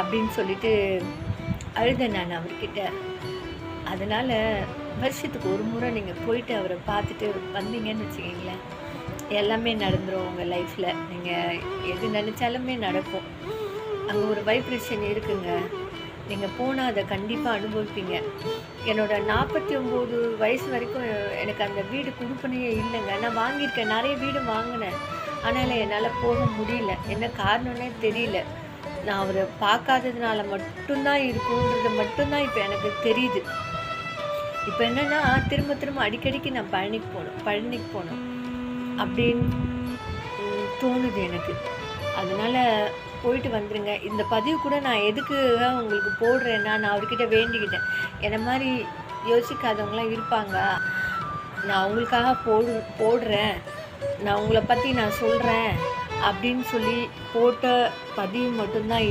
அப்படின்னு சொல்லிட்டு அழுதேன் நான் அவர்கிட்ட. அதனால் வருஷத்துக்கு ஒரு முறை நீங்கள் போயிட்டு அவரை பார்த்துட்டு வந்தீங்கன்னு வச்சுக்கிங்களேன், எல்லாமே நடந்துடும் உங்கள் லைஃப்பில். நீங்கள் எது நினச்சாலுமே நடக்கும். அங்கே ஒரு வைப்ரேஷன் இருக்குங்க. நீங்கள் போனால் அதை கண்டிப்பாக அனுபவிப்பீங்க. என்னோடய 49 வயசு வரைக்கும் எனக்கு அந்த வீடு குடுப்பனையே இல்லைங்க. நான் வாங்கியிருக்கேன், நிறைய வீடு வாங்கினேன். ஆனால் என்னால் போக முடியல. என்ன காரணம்னே தெரியல. நான் அவரை பார்க்காததுனால மட்டும்தான் இருக்குன்றது மட்டும்தான் இப்போ எனக்கு தெரியுது. இப்போ என்னென்னா திரும்ப திரும்ப அடிக்கடிக்கு நான் பழனிக்கு போகணும் அப்படின்னு தோணுது எனக்கு. அதனால் போயிட்டு வந்துடுங்க. இந்த பதிவு கூட நான் எதுக்காக உங்களுக்கு போடுறேன்னா, நான் அவர்கிட்ட வேண்டிக்கிட்டேன். என்னை மாதிரி யோசிக்காதவங்களாம் இருப்பாங்க, நான் அவங்களுக்காக போடுறேன், நான் உங்களை பற்றி நான் சொல்கிறேன் அப்படின்னு சொல்லி போட்ட பதிவு மட்டும்தான்